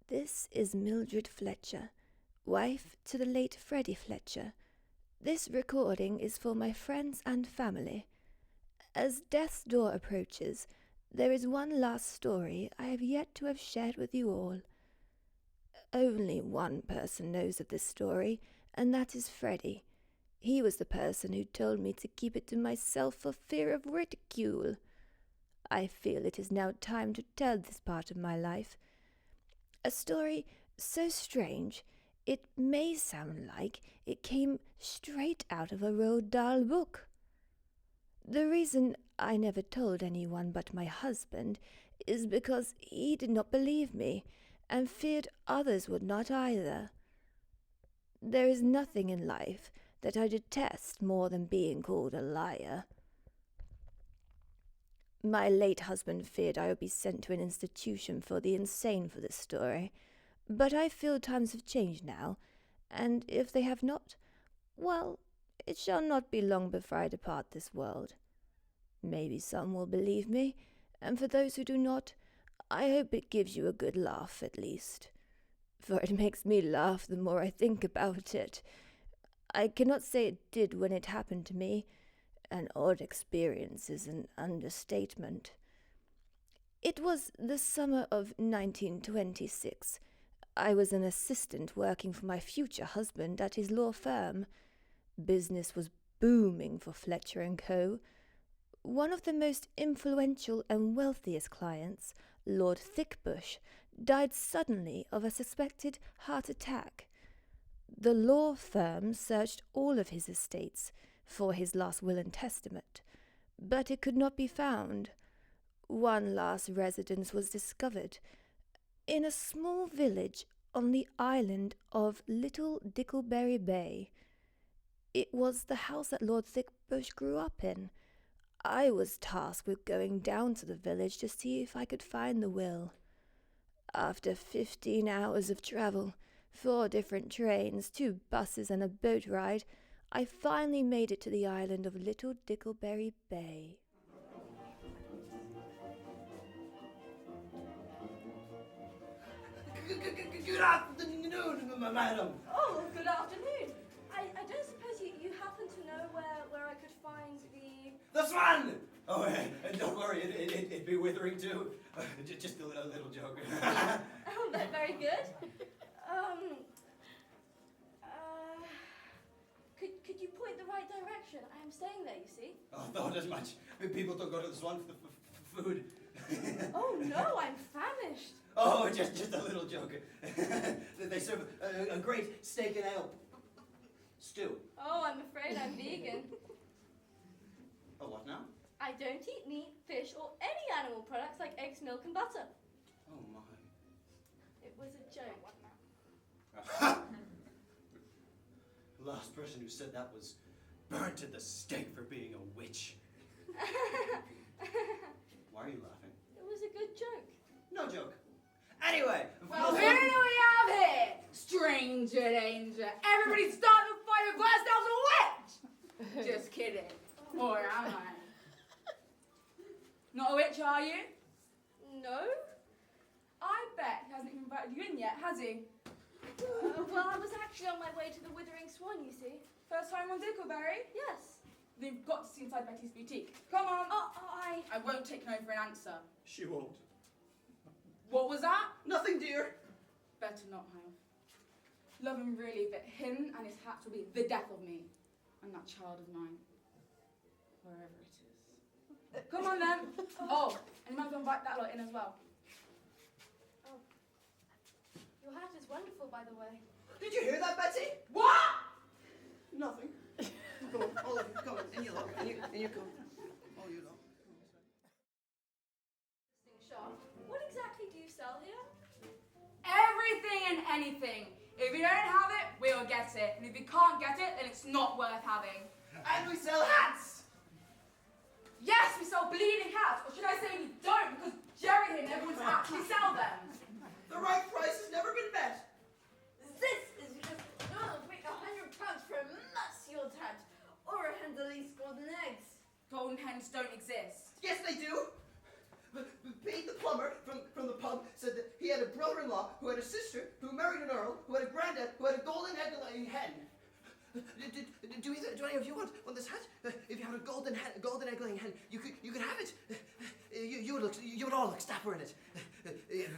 This is Mildred Fletcher, wife to the late Freddie Fletcher. This recording is for my friends and family. As death's door approaches, there is one last story I have yet to have shared with you all. Only one person knows of this story, and that is Freddie. He was the person who told me to keep it to myself for fear of ridicule. I feel it is now time to tell this part of my life. A story so strange, it may sound like it came straight out of a Roald Dahl book. The reason I never told anyone but my husband is because he did not believe me, and feared others would not either. There is nothing in life that I detest more than being called a liar. My late husband feared I would be sent to an institution for the insane for this story, but I feel times have changed now, and if they have not, well, it shall not be long before I depart this world. Maybe some will believe me, and for those who do not, I hope it gives you a good laugh at least, for it makes me laugh the more I think about it. I cannot say it did when it happened to me. An odd experience is an understatement. It was the summer of 1926. I was an assistant working for my future husband at his law firm. Business was booming for Fletcher & Co. One of the most influential and wealthiest clients, Lord Thickbush, died suddenly of a suspected heart attack. The law firm searched all of his estates for his last will and testament, but it could not be found. One last residence was discovered in a small village on the island of Little Dickleberry Bay. It was the house that Lord Thickbush grew up in. I was tasked with going down to the village to see if I could find the will. After 15 hours of travel, 4 different trains, 2 buses and a boat ride, I finally made it to the island of Little Dickleberry Bay. Good afternoon, madam. Oh, good afternoon. I don't suppose you happen to know where I could find The swan! Oh, don't worry, it'd be withering too. Just a little joke. Oh, very good. Could you point the right direction? I am staying there, you see. Oh, thought as much. People don't go to the swan for the food. Oh, no, I'm famished. Oh, just a little joke. They serve a great steak and ale stew. Oh, I'm afraid I'm vegan. Oh, what now? I don't eat meat, fish, or any animal products like eggs, milk, and butter. Oh, my. It was a joke. The last person who said that was burnt at the stake for being a witch. Why are you laughing? It was a good joke. No joke. Anyway. Well, who do we have here? Stranger danger. Everybody start the fire glass down a witch! Just kidding. Or am I? Not a witch, are you? No? I bet he hasn't even invited you in yet, has he? Well, I was actually on my way to the Withering Swan, you see. First time on Dickleberry? Yes. Then you've got to see inside Betty's boutique. Come on. I won't take no for an answer. She won't. What was that? Nothing, dear. Better not have. Love him really, but him and his hats will be the death of me. And that child of mine. Wherever it is. Come on then. Oh, and you might as well invite that lot in as well. Oh. Your hat is wonderful, by the way. Did you hear that, Betsy? What? Nothing. Come on, all of you, come on, in you look, in you go. Oh, you know. Shop. What exactly do you sell here? Everything and anything. If you don't have it, we'll get it. And if you can't get it, then it's not worth having. And we sell hats! Yes, we sell bleeding hats. Or should I say we don't, because Jerry here never wants to actually sell them. The right price has never been met. This is because you'll pay £100 for a Massill's hat or a hen de lis golden eggs. Golden hens don't exist. Yes, they do. Pete the plumber from the pub said that he had a brother-in-law who had a sister who married an earl who had a granddad who had a golden egg-laying hen. Do any of you want this hat? If you had a golden egg-laying hen, you could have it. You would all look stapper in it.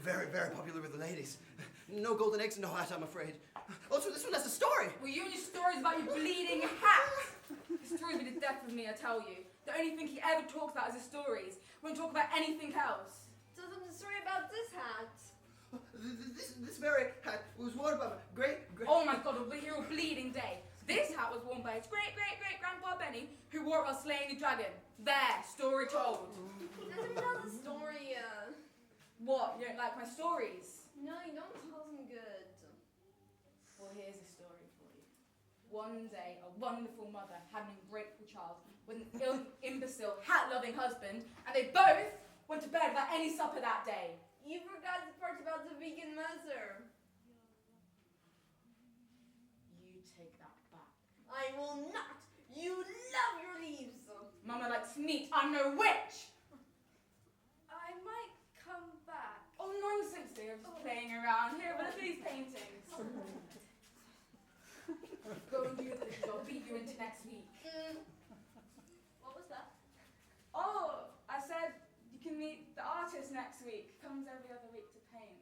Very, very popular with the ladies. No golden eggs and no hat, I'm afraid. Also, this one has a story. Well, you and your stories about your bleeding hat. His stories be the death of me, I tell you. The only thing he ever talks about is his stories. Won't talk about anything else. Tell them the story about this hat. This very hat was worn by my great. Oh my God, we'll be here all bleeding day. This hat was worn by his great-great-great-grandpa Benny, who wore it while slaying a dragon. There, story told. Let him tell the story. What, you don't like my stories? No, you don't tell them good. Well, here's a story for you. One day, a wonderful mother had an ungrateful child with an imbecile, hat-loving husband, and they both went to bed without any supper that day. You forgot the part about the vegan mother. You take that back. I will not. You love your leaves. Mama likes meat. I'm no witch. I might come back. Oh, nonsense, dear. I'm just playing around here with these paintings. Go and do your dishes. I'll beat you into next week. What was that? Oh, I said you can meet the artist next week. Comes every other week to paint.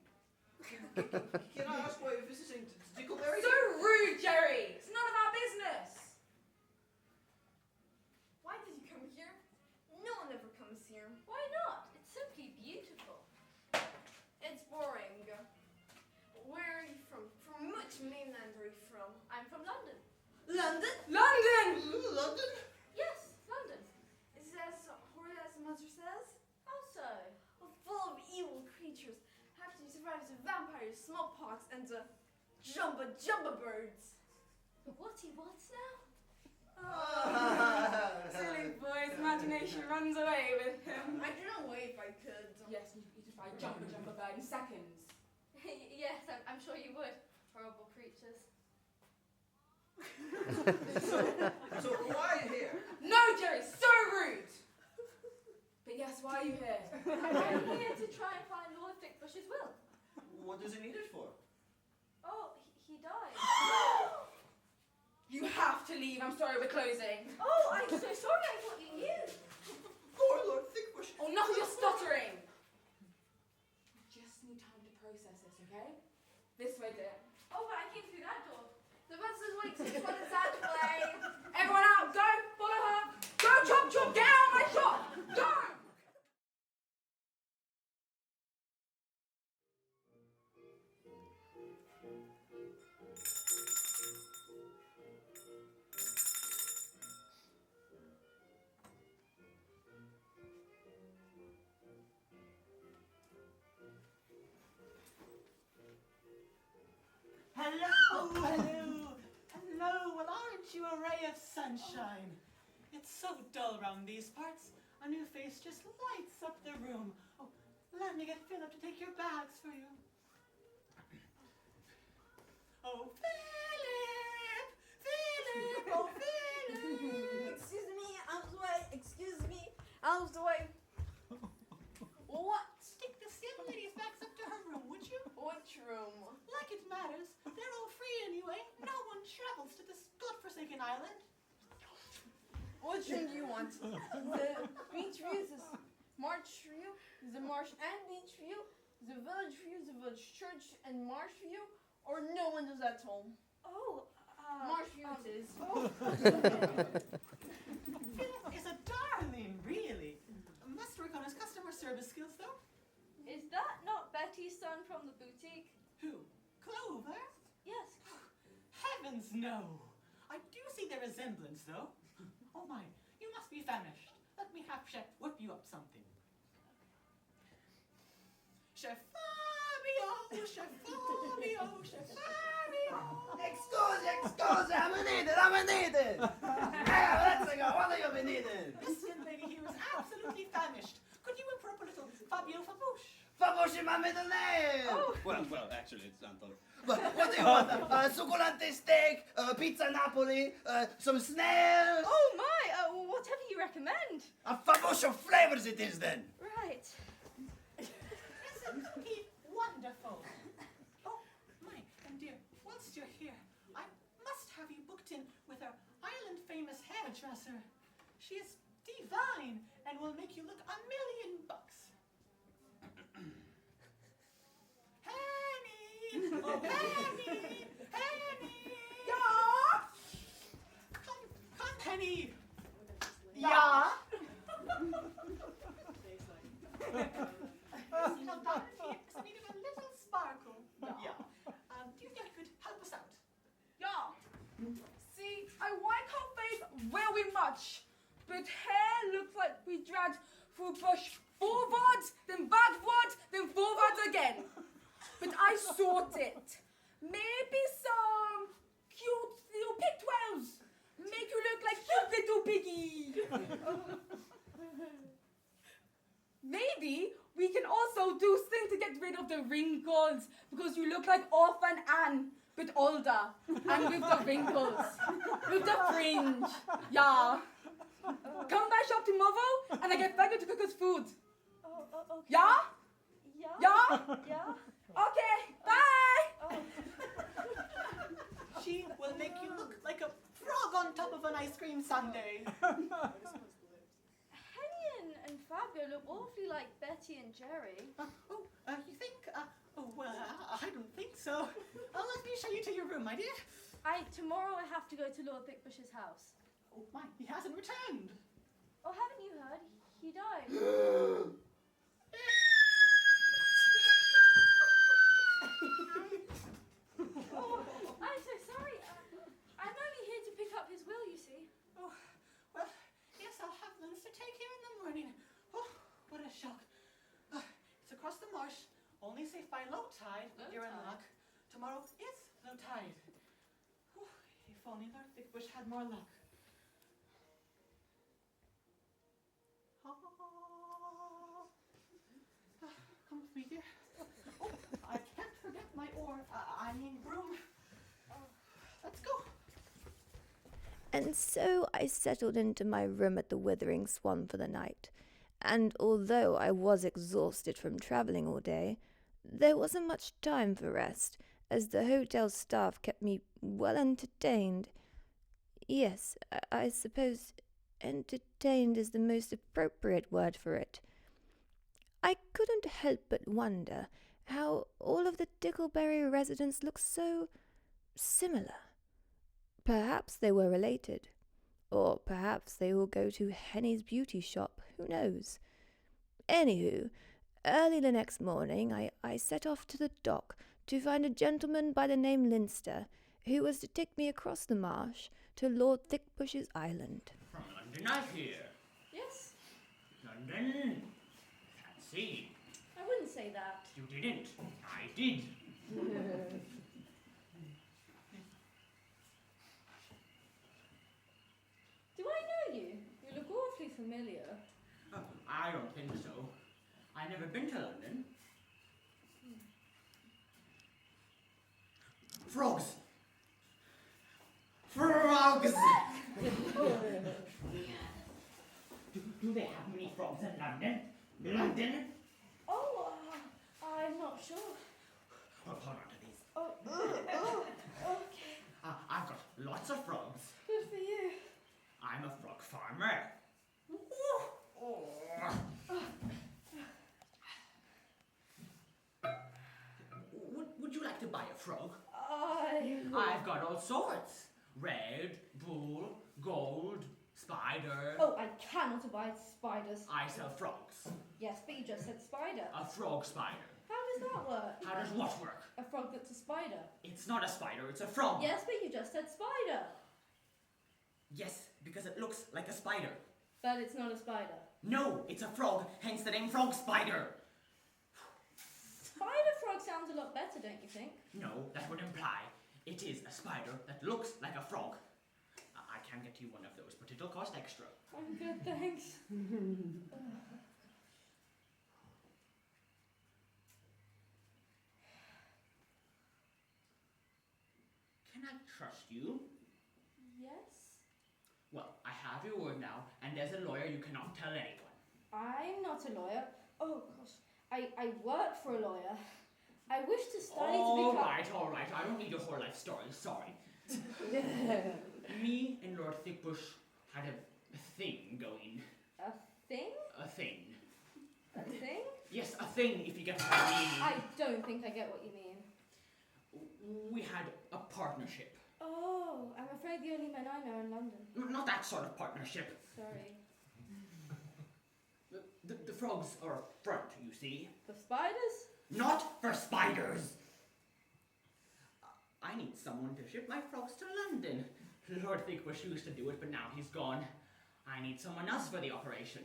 Can I ask why you're visiting Dickleberry? So rude, Jerry. It's none of our business. Why did you come here? No one ever comes here. Why not? It's simply beautiful. It's boring. Where are you from? From which mainland are you from? I'm from London. London? London! London? Yes, London. Is that as horrid as mother says? How so? Full of evil creatures. Have to survive the vampires, smallpox, and the jumba birds. What's now? Silly boy's imagination runs away with him. I'd run away if I could. Yes, you could try jumper bird in seconds. Yes, I'm sure you would. Horrible creatures. So why are you here? No, Jerry, so rude! But yes, why are you here? I'm here to try and find Lord Thickbush's will. What does he need it for? Oh, he died. You have to leave. I'm sorry, we're closing. Oh, I'm so sorry. I thought you knew. Poor Lord Thickbush. Oh, enough of your stuttering! We just need time to process this, okay? This way, dear. Oh, but I came through that door. The bus is waiting for the sad way. Everyone out, go! Follow her! Go, chop, chop! Get out of my shop! Go! Hello, hello, hello. Well, aren't you a ray of sunshine? It's so dull round these parts. A new face just lights up the room. Oh, let me get Philip to take your bags for you. Oh, Philip! Philip! Oh, Philip! Excuse me, out of the way. Excuse me, out of the way. What? Stick this young lady's bags up to her room, would you? Which room? Like it matters. They're all free anyway. No one travels to this godforsaken island. Which room do you want? The beach view, the marsh view, the marsh and beach view, the village church and marsh view, or no one does at home? Oh, Marsh view it is. Philip is a darling, really. Must work on his customer service skills, though. is that not Betty's son from the boutique? Who? Clover? Yes. Heavens, no. I do see the resemblance, though. Oh my, you must be famished. Let me have Chef whip you up something. Chef Fabio, Chef Fabio, Chef Fabio. Excuse, I'm needed. Let's go, what have you been needing? This young lady here is absolutely famished. Could you improve a little Fabio Fabouche? Fabush is my middle name. Oh. Well, actually, it's Anton. But what do you want? Succulente steak, pizza Napoli, some snails. Oh my! Whatever you recommend. A fabush of flavors it is then. Right. Wonderful. Oh, my, and dear, whilst you're here, I must have you booked in with our island-famous hairdresser. She is divine and will make you look $1,000,000. Henny! Oh, Henny! Henny! Yeah. Come, Henny! Yeah. Now, that hips needed a little sparkle. Yeah. Do you think you could help us out? Yeah. See, I like her face very much, but hair looks like we dragged through bush forwards, then backwards, then forwards again. But I sort it. Maybe some cute little pigtails. Make you look like cute little piggy. Maybe we can also do things to get rid of the wrinkles, because you look like Orphan Anne, but older, and with the wrinkles, with the fringe. Yeah. Come by shop tomorrow, and I get Faggot to cook us food. Okay. Yeah? Yeah? Yeah? Yeah? Okay, bye! Oh. She will make you look like a frog on top of an ice cream sundae. Henny and Fabio look awfully like Betty and Jerry. You think? Well, I don't think so. Let me show you to your room, my dear. Tomorrow I have to go to Lord Thickbush's house. Oh my, he hasn't returned. Oh, haven't you heard? He died. Oh, I'm so sorry. I'm only here to pick up his will, you see. Oh, well, yes, I'll have Linster take you in the morning. Oh, what a shock. It's across the marsh. Only safe by low tide. You're in luck. Tomorrow is low tide. Oh, if only Lord Thickbush had more luck. Come with me, dear. Oh, I can't forget my oar. I mean broom. Let's go. And so I settled into my room at the Withering Swan for the night, and although I was exhausted from travelling all day, there wasn't much time for rest, as the hotel staff kept me well entertained. Yes, I suppose entertained is the most appropriate word for it. I couldn't help but wonder how all of the Dickleberry residents looked so similar. Perhaps they were related, or perhaps they all go to Henny's beauty shop, who knows. Anywho, early the next morning I set off to the dock to find a gentleman by the name Linster, who was to take me across the marsh to Lord Thickbush's island. From London, I hear. Yes, London. Fancy. I wouldn't say that. You didn't. I did. Do I know you? You look awfully familiar. Oh, I don't think so. I've never been to London. Frogs! Frogs! do they have many frogs in London? London? Oh, I'm not sure. Well, hold on to these. Oh, okay. I've got lots of frogs. Good for you. I'm a frog farmer. Would you like to buy a frog? I've got all sorts. Red, bull, gold, spider. Oh, I cannot abide spiders. I sell frogs. Yes, but you just said spider. A frog spider. How does that work? How does what work? A frog that's a spider. It's not a spider, it's a frog. Yes, but you just said spider. Yes, because it looks like a spider. But it's not a spider. No, it's a frog, hence the name frog spider. Spider frog sounds a lot better, don't you think? No, that would imply it is a spider that looks like a frog. I can get you one of those, but it'll cost extra. I'm good, thanks. Can I trust you? Yes? Well, I have your word now, and as a lawyer you cannot tell anyone. I'm not a lawyer. Oh, gosh. I work for a lawyer. I wish to study to All become... right. I don't need your whole life story, sorry. Me and Lord Thickbush had a thing going. A thing? A thing. A thing? Yes, a thing, if you get what I mean. I don't think I get what you mean. We had a partnership. Oh, I'm afraid the only men I know in London. Not that sort of partnership. Sorry. The frogs are front, you see. The spiders? Not for spiders! I need someone to ship my frogs to London. Lord Thickbush used to do it, but now he's gone. I need someone else for the operation.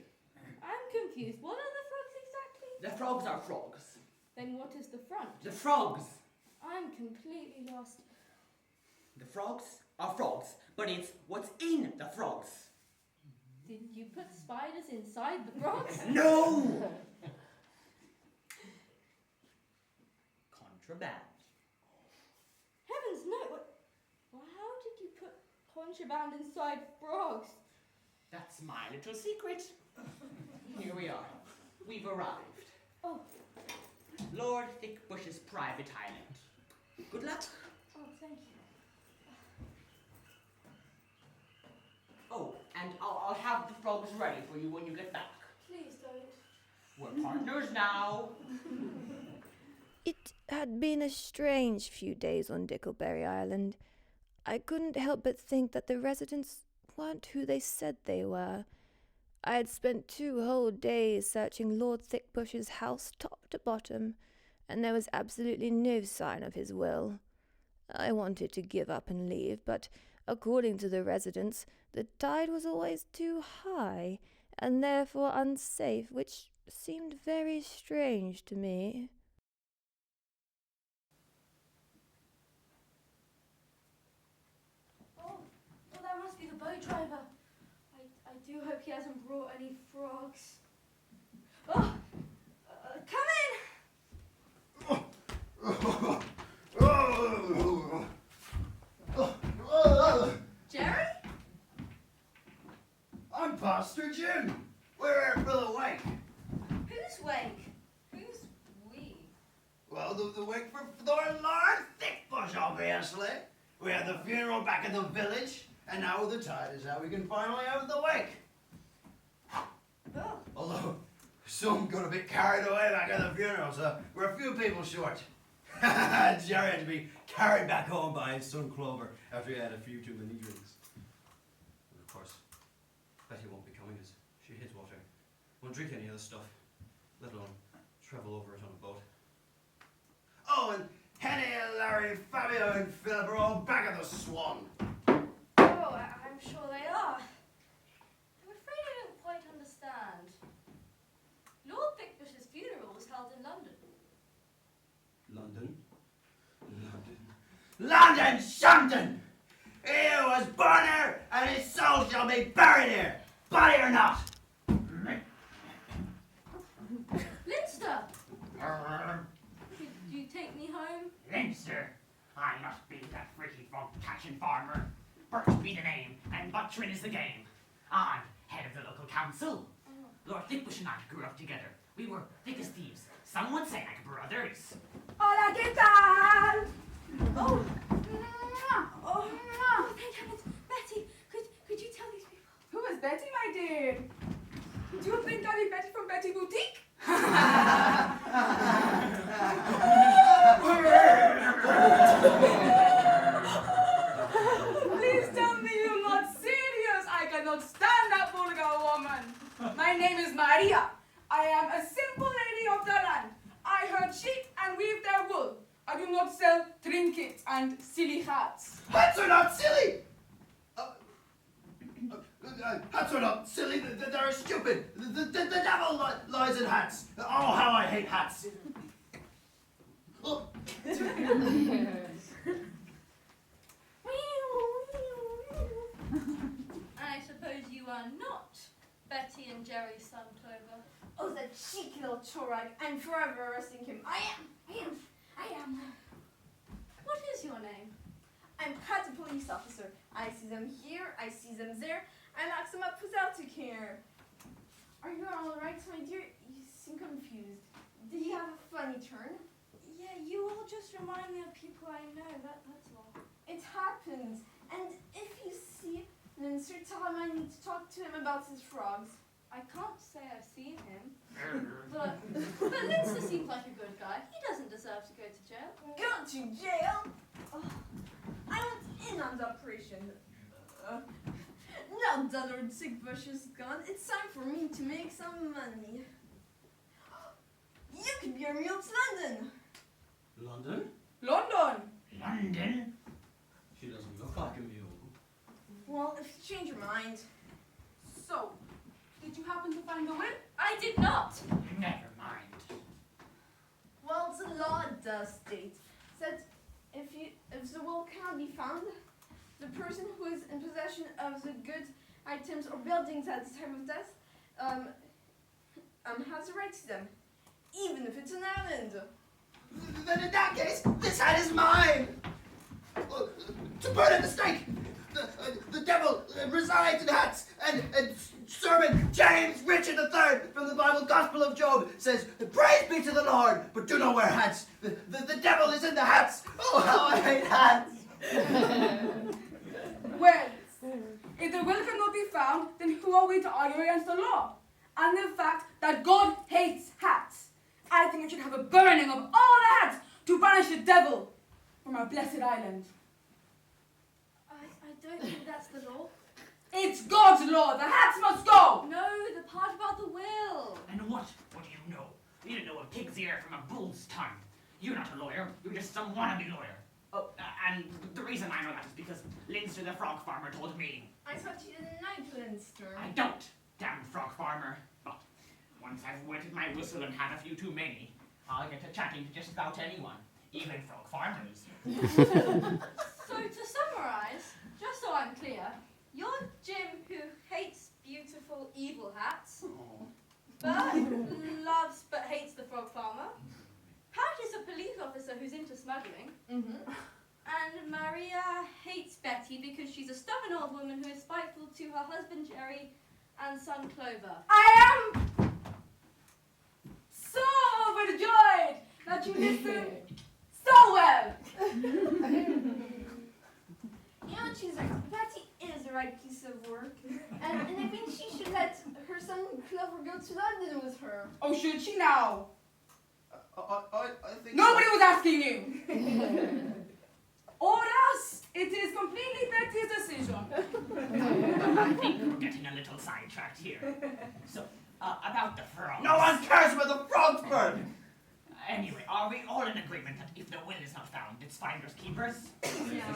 I'm confused. What are the frogs exactly? The frogs are frogs. Then what is the front? The frogs! I'm completely lost. The frogs are frogs, but it's what's in the frogs. Did you put spiders inside the frogs? No! Contraband. Heavens, no! Well, how did you put contraband inside frogs? That's my little secret. Here we are. We've arrived. Oh, Lord Thickbush's private island. Good luck. oh, thank you. Oh, and I'll have the frogs ready for you when you get back. Please don't. We're partners now. It had been a strange few days on Dickleberry Island. I couldn't help but think that the residents weren't who they said they were. I had spent 2 whole days searching Lord Thickbush's house top to bottom, and there was absolutely no sign of his will. I wanted to give up and leave, but according to the residents, the tide was always too high, and therefore unsafe, which seemed very strange to me. Oh, that must be the boat driver. I do hope he hasn't brought any frogs. Oh, come in! Jerry? I'm Pastor Jim. We're here for the wake. Who's wake? Who's we? Well, the wake for Lord Thickbush, obviously. We had the funeral back in the village, and now the tide is out. We can finally have the wake. Oh, Although, some got a bit carried away back at the funeral, so we're a few people short. Jerry had to be carried back home by his son Clover after he had a few too many drinks. And of course, Betty won't be coming as she hates water. Won't drink any of the stuff, let alone travel over it on a boat. Oh, and Henny, Larry, Fabio, and Philip are all back at the Swan. oh, I'm sure they are. I'm afraid I don't quite understand. Lord Thickbush's funeral was held in London. London? London, Shunton! He was born here, and his soul shall be buried here, body or not. Leinster! Could you take me home? Leinster, I must be that freaky frog catching farmer. Birch be the name, and butchering is the game. I'm head of the local council. Lord Thickbush and I grew up together. We were thick as thieves. Some would say like brothers. Hola, ¿qué tal? Oh, thank heavens. Betty, could you tell these people? Who is Betty, my dear? Do you think I'll be Betty from Betty Boutique? Please tell me you're not serious. I cannot stand that vulgar woman. My name is Maria. I am a simple lady of the land. I herd sheep and weave their wool. I do not sell trinkets and silly hats. Hats are not silly! Hats are not silly, they're stupid. The devil lies in hats. Oh, how I hate hats. Oh. I suppose you are not Betty and Jerry's son, Clover. Oh, the cheeky little chorag. I'm forever arresting him. I am. What is your name? I'm Pat, the police officer. I see them here, I see them there. I lock them up without a care. Are you all right, my dear? You seem confused. Did funny turn. Yeah, you all just remind me of people I know, that's all. It happens. And if you see Linster, tell him I need to talk to him about his frogs. I can't say I've seen him, but Linster seems like a good guy. He doesn't deserve to go to jail. Go to jail? Oh, I went in on the operation. Now that Lord Dickbush is gone, it's time for me to make some money. You could be our mule to London. London? London! London? She doesn't look like a mule. Well, if you change your mind. So, did you happen to find the will? I did not. Never mind. Well, the law does state that if the will cannot be found, the person who is in possession of the goods, items, or buildings at the time of death has a right to them, even if it's an island. Then in that case, this hat is mine! To burn at the stake! The devil resides in hats, and Sermon James Richard III from the Bible Gospel of Job says, "Praise be to the Lord, but do not wear hats. The devil is in the hats. Oh, how I hate hats!" Well, if the will cannot be found, then who are we to argue against the law? And the fact that God hates hats. I think we should have a burning of all the hats to banish the devil from our blessed island. I don't think that's the law. It's God's law. The hats must go. No, the part about the will. And what? What do you know? You don't know a pig's ear from a bull's tongue. You're not a lawyer. You're just some wannabe lawyer. Oh, and the reason I know that is because Linster the frog farmer told me. I thought you didn't like Linster. I don't, damn frog farmer. But once I've wetted my whistle and had a few too many, I'll get to chatting to just about anyone, even frog farmers. So to summarize, just so I'm clear, you're Jim who hates beautiful evil hats, but loves but hates the frog farmer. Pat is a police officer who's into smuggling. Mm-hmm. And Maria hates Betty because she's a stubborn old woman who is spiteful to her husband Jerry and son Clover. I am so overjoyed that you listen so well. You know, she's right. Betty is the right piece of work. And I think she should let her son Clover go to London with her. Oh, should she now? I think Nobody was asking you. Or else, it is completely Betty's decision. I think we're getting a little sidetracked here. So, about the frogs. No one cares about the frogs burn! Anyway, are we all in agreement that if the will is not found, it's finders keepers? Yeah.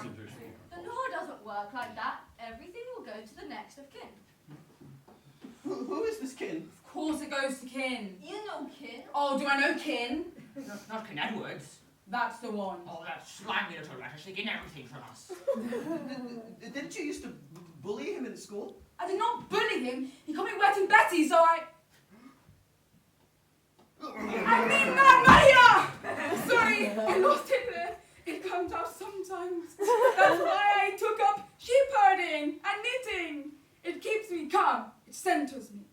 The law doesn't work like that. Everything will go to the next of kin. Who is this kin? Of course it goes to kin. You know, kid. Oh, do I know kin? Not Kin Edwards. That's the one. Oh, that slimy little rat is taking everything from us. Didn't you used to bully him in school? I did not bully him. He called me wetting Betty, so I mean that, Maria! Sorry, I lost it there. It comes out sometimes. That's why I took up sheep herding and knitting. It keeps me calm. It centers me.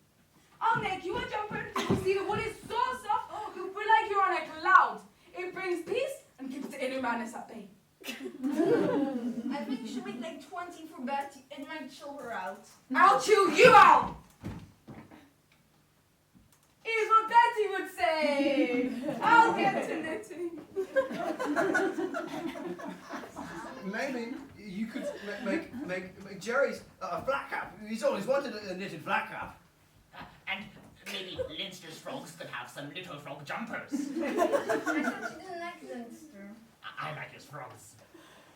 I'll make you a jumper. You see, the wool is so soft, you'll feel like you're on a cloud. It brings peace and keeps the inner madness at bay. I think you should make like 20 for Betty. It might chill her out. I'll chew you out! Is what Betty would say. I'll get to knitting. Maybe you could make Jerry's a flat cap. He's always wanted a knitted flat cap. And maybe Linster's frogs could have some little frog jumpers. I thought you didn't like Linster. I like his frogs.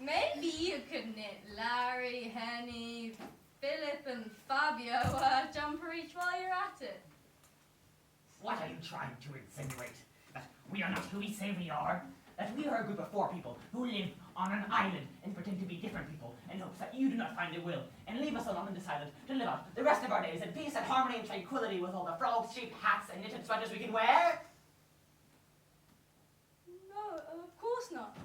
Maybe you could knit Larry, Henny, Philip and Fabio a jumper each while you're at it. What are you trying to insinuate? That we are not who we say we are? That we are a group of 4 people who live on an island and pretend to be different people in hopes that you do not find a will and leave us alone on this island to live out the rest of our days in peace and harmony and tranquility with all the frogs, sheep, hats, and knitted sweaters we can wear? No, of course not.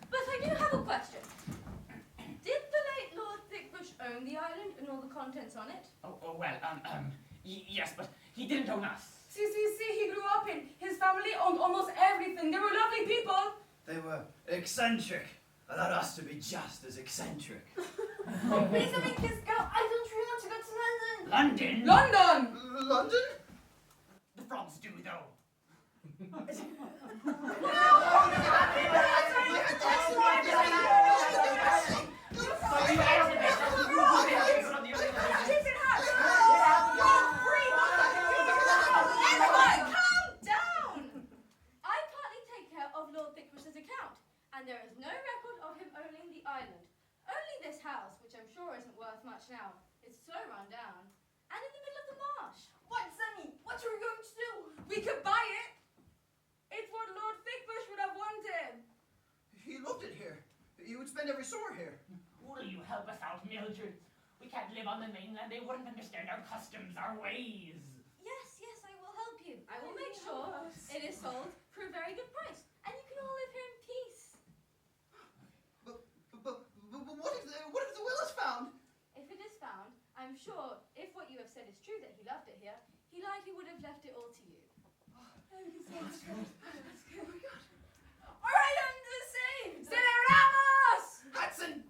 But I do have a question. Did the late Lord Thickbush own the island and all the contents on it? Oh well, Yes, but he didn't own us. See, he grew up in. His family owned almost everything. They were lovely people. They were eccentric. Allowed us to be just as eccentric. Please don't make this go. I don't really want to go to London. London? London! London? The frogs do, though. And there is no record of him owning the island. Only this house, which I'm sure isn't worth much now, is so run down, and in the middle of the marsh. What, Sammy? What are we going to do? We could buy it. It's what Lord Thickbush would have wanted. He loved it here. He would spend every summer here. Will you help us out, Mildred? We can't live on the mainland. They wouldn't understand our customs, our ways. Yes, I will help you. I will make sure it is sold for a very good price, and you can all live here in peace. But what if the will is found? If it is found, I'm sure if what you have said is true that he loved it here, he likely would have left it all to you. Alright, under the sea! Celebramos! Hudson!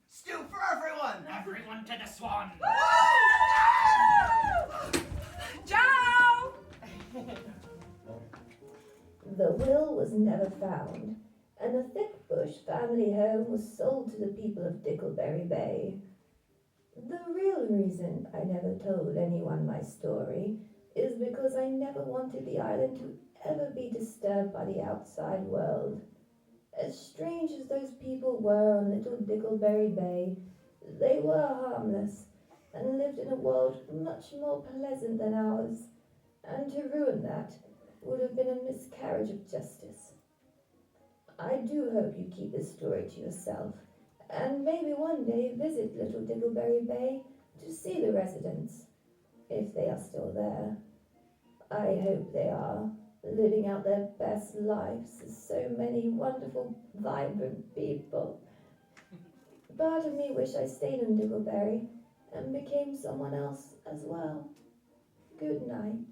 Stew for everyone! Everyone to the Swan. Ciao! The will was never found, and the Thickbush family home was sold to the people of Dickleberry Bay. The real reason I never told anyone my story is because I never wanted the island to ever be disturbed by the outside world. As strange as those people were on little Dickleberry Bay, they were harmless and lived in a world much more pleasant than ours, and to ruin that would have been a miscarriage of justice. I do hope you keep this story to yourself, and maybe one day visit little Dickleberry Bay to see the residents, if they are still there. I hope they are, living out their best lives as so many wonderful, vibrant people. Part of me wish I stayed in Dickleberry and became someone else as well. Good night.